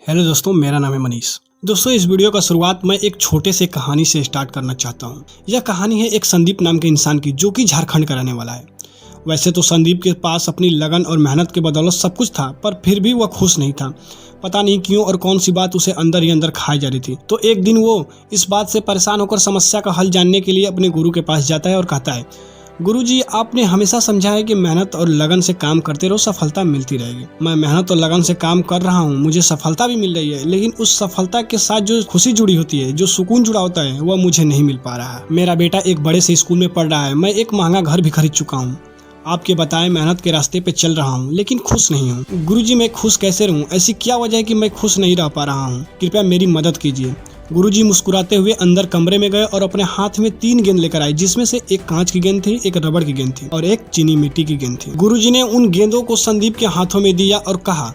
Hello दोस्तों, मेरा नाम है मनीष। दोस्तों, इस वीडियो का शुरुआत मैं एक छोटे से कहानी से स्टार्ट करना चाहता हूँ। यह कहानी है एक संदीप नाम के इंसान की, जो कि झारखंड का रहने वाला है। वैसे तो संदीप के पास अपनी लगन और मेहनत के बदौलत सब कुछ था, पर फिर भी वह खुश नहीं था। पता नहीं क्यों और कौन सी बात उसे अंदर ही अंदर खाई जा रही थी। तो एक दिन वो इस बात से परेशान होकर समस्या का हल जानने के लिए अपने गुरु के पास जाता है और कहता है, गुरुजी, आपने हमेशा समझा है कि मेहनत और लगन से काम करते रहो, सफलता मिलती रहेगी। मैं मेहनत और लगन से काम कर रहा हूँ, मुझे सफलता भी मिल रही है, लेकिन उस सफलता के साथ जो खुशी जुड़ी होती है, जो सुकून जुड़ा होता है, वह मुझे नहीं मिल पा रहा है। मेरा बेटा एक बड़े से स्कूल में पढ़ रहा है, मैं एक महंगा घर भी खरीद चुका हूँ। आपके बताए मेहनत के रास्ते पे चल रहा हूँ, लेकिन खुश नहीं हूँ। गुरुजी, मैं खुश कैसे रहूँ? ऐसी क्या वजह है कि मैं खुश नहीं रह पा रहा हूँ? कृपया मेरी मदद कीजिए। गुरुजी मुस्कुराते हुए अंदर कमरे में गए और अपने हाथ में 3 गेंद लेकर आए, जिसमें से एक कांच की गेंद थी, एक रबड़ की गेंद थी और एक चीनी मिट्टी की गेंद थी। गुरुजी ने उन गेंदों को संदीप के हाथों में दिया और कहा,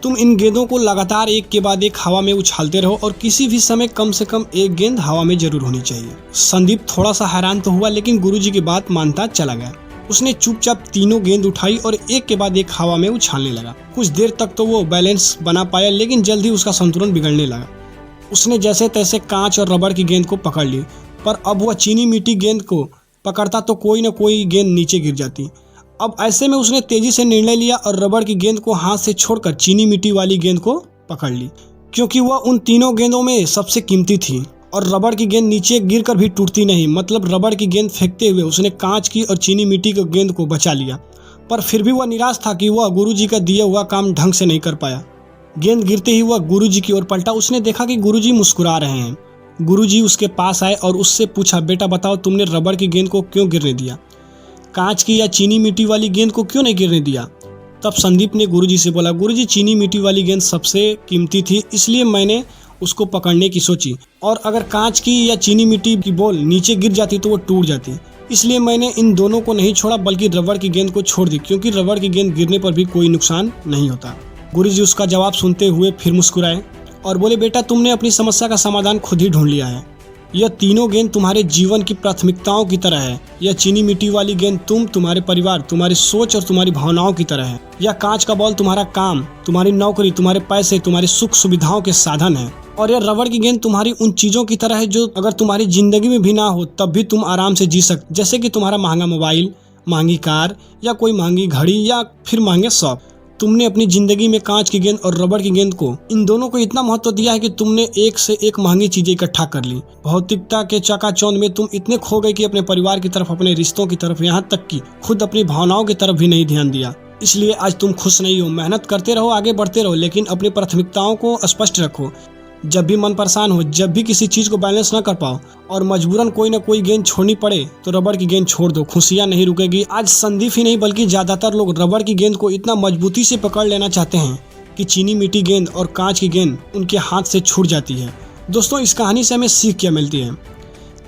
तुम इन गेंदों को लगातार एक के बाद एक हवा में उछालते रहो और किसी भी समय कम से कम एक गेंद हवा में जरूर होनी चाहिए। संदीप थोड़ा सा हैरान तो हुआ, लेकिन गुरुजी की बात मानता चला गया। उसने चुपचाप तीनों गेंद उठाई और एक के बाद एक हवा में उछालने लगा। कुछ देर तक तो वो बैलेंस बना पाया, लेकिन जल्द ही उसका संतुलन बिगड़ने लगा। उसने जैसे तैसे कांच और रबड़ की गेंद को पकड़ ली, पर अब वह चीनी मिट्टी गेंद को पकड़ता तो कोई न कोई गेंद नीचे गिर जाती। अब ऐसे में उसने तेजी से निर्णय लिया और रबड़ की गेंद को हाथ से छोड़कर चीनी मिट्टी वाली गेंद को पकड़ ली, क्योंकि वह उन तीनों गेंदों में सबसे कीमती थी और रबड़ की गेंद नीचे गिरकर भी टूटती नहीं। मतलब रबड़ की गेंद फेंकते हुए उसने कांच की और चीनी मिट्टी की गेंद को बचा लिया, पर फिर भी वह निराश था कि वह गुरुजी का दिया हुआ काम ढंग से नहीं कर पाया। गेंद गिरते ही वह गुरुजी की ओर पलटा। उसने देखा कि गुरुजी मुस्कुरा रहे हैं। गुरुजी उसके पास आए और उससे पूछा, बेटा बताओ, तुमने रबड़ की गेंद को क्यों गिरने दिया? कांच की या चीनी मिट्टी वाली गेंद को क्यों नहीं गिरने दिया? तब संदीप ने गुरुजी से बोला, गुरुजी, चीनी मिट्टी वाली गेंद सबसे कीमती थी, इसलिए मैंने उसको पकड़ने की सोची, और अगर कांच की या चीनी मिट्टी की बॉल नीचे गिर जाती तो वो टूट जाती, इसलिए मैंने इन दोनों को नहीं छोड़ा बल्कि रबड़ की गेंद को छोड़ दी, क्योंकि रबड़ की गेंद गिरने पर भी कोई नुकसान नहीं होता। गुरुजी उसका जवाब सुनते हुए फिर मुस्कुराए और बोले, बेटा, तुमने अपनी समस्या का समाधान खुद ही ढूंढ लिया है। यह तीनों गेंद तुम्हारे जीवन की प्राथमिकताओं की तरह है। यह चीनी मिट्टी वाली गेंद तुम्हारे परिवार, तुम्हारी सोच और तुम्हारी भावनाओं की तरह है। यह कांच का बॉल तुम्हारा काम, तुम्हारी नौकरी, तुम्हारे पैसे, तुम्हारी सुख सुविधाओं के साधन है। और यह रबड़ की गेंद तुम्हारी उन चीजों की तरह है जो अगर तुम्हारी जिंदगी में भी ना हो तब भी तुम आराम से जी सकते, जैसे कि तुम्हारा महंगा मोबाइल, महंगी कार या कोई महंगी घड़ी या फिर महंगे शौक। तुमने अपनी जिंदगी में कांच की गेंद और रबड़ की गेंद को, इन दोनों को इतना महत्व दिया है कि तुमने एक से एक महंगी चीजें इकट्ठा कर ली। भौतिकता के चकाचौंध में तुम इतने खो गए कि अपने परिवार की तरफ, अपने रिश्तों की तरफ, यहाँ तक कि खुद अपनी भावनाओं की तरफ भी नहीं ध्यान दिया। इसलिए आज तुम खुश नहीं हो। मेहनत करते रहो, आगे बढ़ते रहो, लेकिन अपनी प्राथमिकताओं को स्पष्ट रखो। जब भी मन परेशान हो, जब भी किसी चीज को बैलेंस ना कर पाओ और मजबूरन कोई ना कोई गेंद छोड़नी पड़े, तो रबड़ की गेंद छोड़ दो, खुशियां नहीं रुकेगी। आज संदीप ही नहीं बल्कि ज्यादातर लोग रबड़ की गेंद को इतना मजबूती से पकड़ लेना चाहते हैं कि चीनी मिट्टी गेंद और कांच की गेंद उनके हाथ से छूट जाती है। दोस्तों, इस कहानी से हमें सीख क्या मिलती है?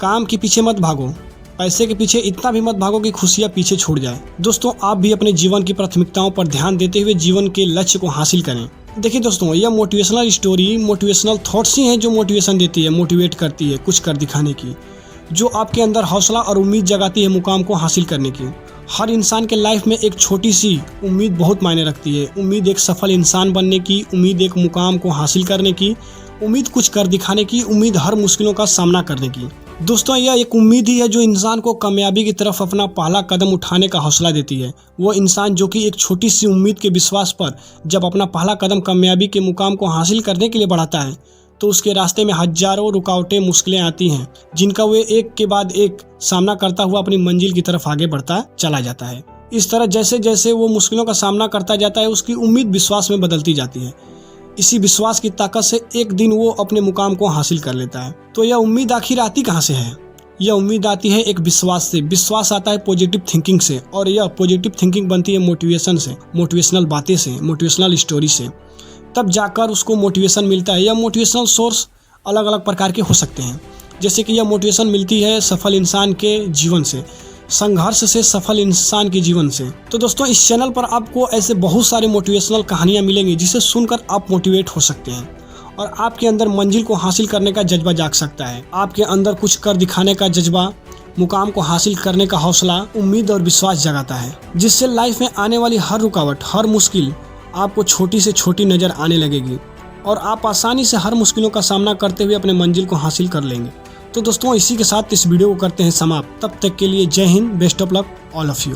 काम के पीछे मत भागो, पैसे के पीछे इतना भी मत भागो कि खुशियां पीछे छूट जाए। दोस्तों, आप भी अपने जीवन की प्राथमिकताओं पर ध्यान देते हुए जीवन के लक्ष्य को हासिल करें। देखिए दोस्तों, यह मोटिवेशनल स्टोरी, मोटिवेशनल थॉट्स ही हैं जो मोटिवेशन देती है, मोटिवेट करती है कुछ कर दिखाने की, जो आपके अंदर हौसला और उम्मीद जगाती है मुकाम को हासिल करने की। हर इंसान के लाइफ में एक छोटी सी उम्मीद बहुत मायने रखती है। उम्मीद एक सफल इंसान बनने की, उम्मीद एक मुकाम को हासिल करने की, उम्मीद कुछ कर दिखाने की, उम्मीद हर मुश्किलों का सामना करने की। दोस्तों, यह एक उम्मीद ही है जो इंसान को कामयाबी की तरफ अपना पहला कदम उठाने का हौसला देती है। वो इंसान जो कि एक छोटी सी उम्मीद के विश्वास पर जब अपना पहला कदम कामयाबी के मुकाम को हासिल करने के लिए बढ़ाता है, तो उसके रास्ते में हजारों रुकावटें, मुश्किलें आती हैं, जिनका वो एक के बाद एक सामना करता हुआ अपनी मंजिल की तरफ आगे बढ़ता चला जाता है। इस तरह जैसे जैसे वो मुश्किलों का सामना करता जाता है, उसकी उम्मीद विश्वास में बदलती जाती है। इसी विश्वास की ताकत से एक दिन वो अपने मुकाम को हासिल कर लेता है। तो यह उम्मीद आखिर आती कहाँ से है? यह उम्मीद आती है एक विश्वास से। विश्वास आता है पॉजिटिव थिंकिंग से, और यह पॉजिटिव थिंकिंग बनती है मोटिवेशन से, मोटिवेशनल बातें से, मोटिवेशनल स्टोरी से। तब जाकर उसको मोटिवेशन मिलता है। यह मोटिवेशनल सोर्स अलग अलग प्रकार के हो सकते हैं, जैसे कि यह मोटिवेशन मिलती है सफल इंसान के जीवन से, संघर्ष से सफल इंसान के जीवन से। तो दोस्तों, इस चैनल पर आपको ऐसे बहुत सारे मोटिवेशनल कहानियां मिलेंगी जिसे सुनकर आप मोटिवेट हो सकते हैं और आपके अंदर मंजिल को हासिल करने का जज्बा जाग सकता है। आपके अंदर कुछ कर दिखाने का जज्बा, मुकाम को हासिल करने का हौसला, उम्मीद और विश्वास जगाता है, जिससे लाइफ में आने वाली हर रुकावट, हर मुश्किल आपको छोटी से छोटी नजर आने लगेगी और आप आसानी से हर मुश्किलों का सामना करते हुए अपने मंजिल को हासिल कर लेंगे। तो दोस्तों इसी के साथ इस वीडियो को करते हैं समाप्त। तब तक के लिए जय Hind, best of luck all of you.